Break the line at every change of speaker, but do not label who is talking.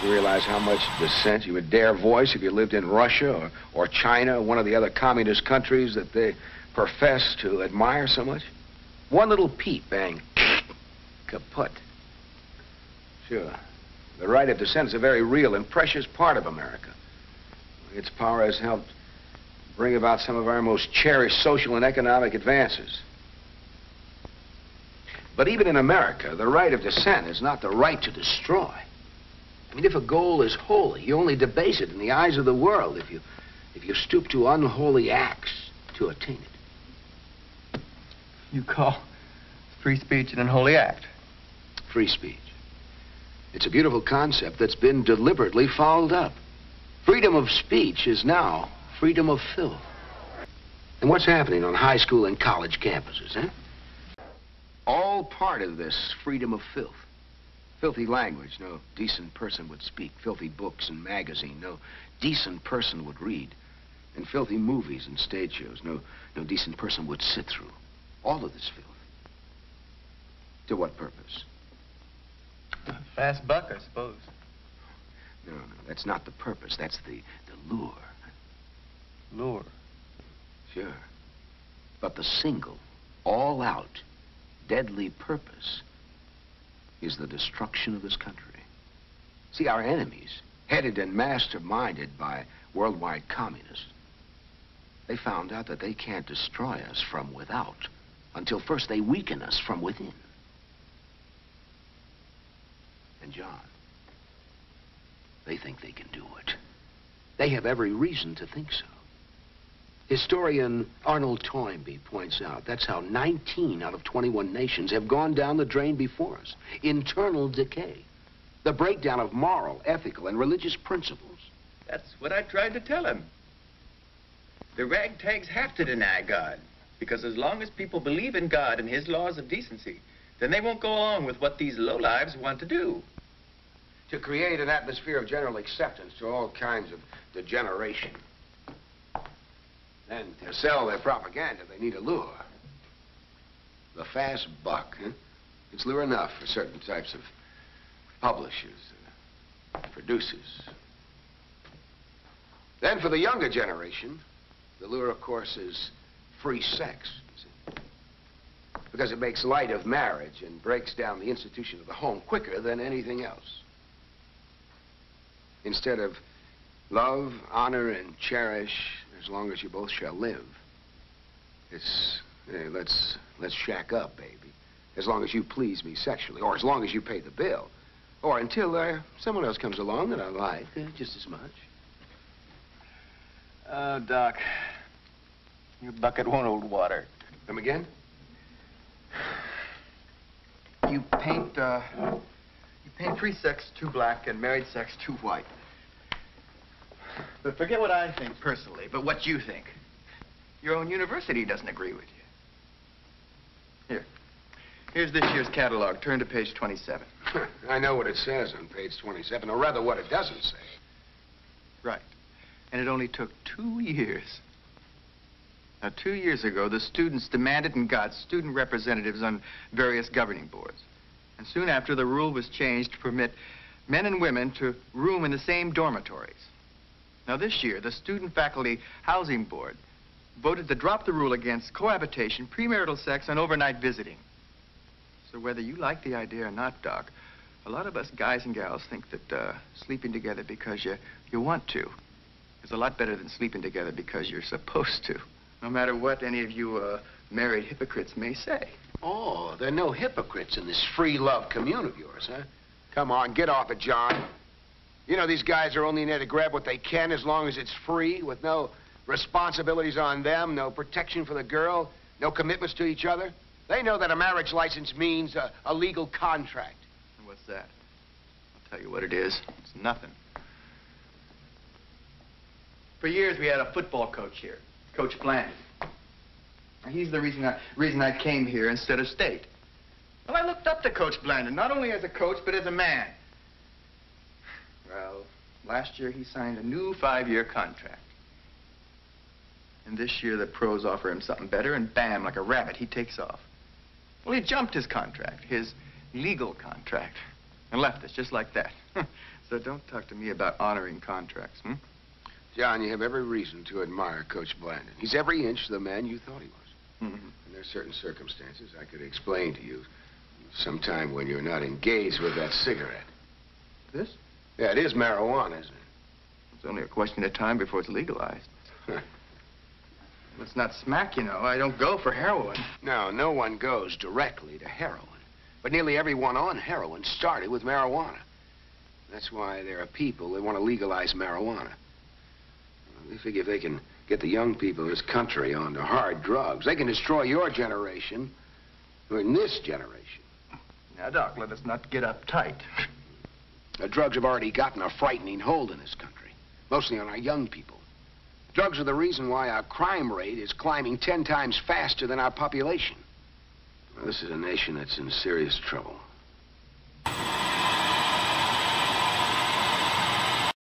You realize how much dissent you would dare voice if you lived in Russia or China, or one of the other communist countries that they profess to admire so much? One little peep, bang, kaput. Sure. The right of dissent is a very real and precious part of America. Its power has helped bring about some of our most cherished social and economic advances. But even in America, the right of dissent is not the right to destroy. I mean, if a goal is holy, you only debase it in the eyes of the world if you stoop to unholy acts to attain it.
You call free speech an unholy act?
Free speech. It's a beautiful concept that's been deliberately fouled up. Freedom of speech is now freedom of filth. And what's happening on high school and college campuses, eh? All part of this freedom of filth. Filthy language no decent person would speak. Filthy books and magazines no decent person would read. And filthy movies and stage shows no decent person would sit through. All of this filth. To what purpose?
Fast buck, I suppose.
No, that's not the purpose. That's the lure.
Lure?
Sure. But the single, all-out, deadly purpose is the destruction of this country. See, our enemies, headed and masterminded by worldwide communists, they found out that they can't destroy us from without until first they weaken us from within. And John, they think they can do it. They have every reason to think so. Historian Arnold Toynbee points out that's how 19 out of 21 nations have gone down the drain before us. Internal decay. The breakdown of moral, ethical, and religious principles.
That's what I tried to tell him. The ragtags have to deny God, because as long as people believe in God and his laws of decency, then they won't go along with what these lowlives want to do.
To create an atmosphere of general acceptance to all kinds of degeneration. And to sell their propaganda, they need a lure. The fast buck, huh? It's lure enough for certain types of publishers, producers. Then for the younger generation, the lure, of course, is free sex, you see. Because it makes light of marriage and breaks down the institution of the home quicker than anything else. Instead of love, honor, and cherish, as long as you both shall live, it's, hey, let's shack up, baby. As long as you please me sexually, or as long as you pay the bill. Or until someone else comes along that I like just as much.
Oh, Doc, your bucket won't hold water.
Come again?
You paint free sex too black and married sex too white. But forget what I think personally, but what you think. Your own university doesn't agree with you. Here's this year's catalog. Turn to page 27.
I know what it says on page 27, or rather what it doesn't say.
Right. And it only took 2 years. Now, 2 years ago, the students demanded and got student representatives on various governing boards. And soon after, the rule was changed to permit men and women to room in the same dormitories. Now, this year, the Student Faculty Housing Board voted to drop the rule against cohabitation, premarital sex, and overnight visiting. So whether you like the idea or not, Doc, a lot of us guys and gals think that sleeping together because you want to is a lot better than sleeping together because you're supposed to. No matter what any of you married hypocrites may say.
Oh, there are no hypocrites in this free love commune of yours, huh? Come on, get off it, John. You know, these guys are only in there to grab what they can as long as it's free, with no responsibilities on them, no protection for the girl, no commitments to each other. They know that a marriage license means a legal contract.
And what's that? I'll tell you what it is. It's nothing. For years, we had a football coach here, Coach Bland. He's the reason I came here instead of state. Well, I looked up to Coach Blandon, not only as a coach, but as a man. Well, last year he signed a new 5-year contract. And this year the pros offer him something better, and bam, like a rabbit, he takes off. Well, he jumped his contract, his legal contract, and left us just like that. So don't talk to me about honoring contracts, hmm?
John, you have every reason to admire Coach Blandon. He's every inch the man you thought he was.
Mm-hmm.
And there's certain circumstances I could explain to you sometime when you're not engaged with that cigarette.
This?
Yeah, it is marijuana, isn't it?
It's only a question of time before it's legalized. Let's not smack, you know. I don't go for heroin.
No, no one goes directly to heroin. But nearly everyone on heroin started with marijuana. That's why there are people that want to legalize marijuana. They figure if they can get the young people of this country onto hard drugs, they can destroy your generation, or in this generation.
Now, Doc, let us not get uptight.
The drugs have already gotten a frightening hold in this country, mostly on our young people. Drugs are the reason why our crime rate is climbing 10 times faster than our population. Now, this is a nation that's in serious trouble.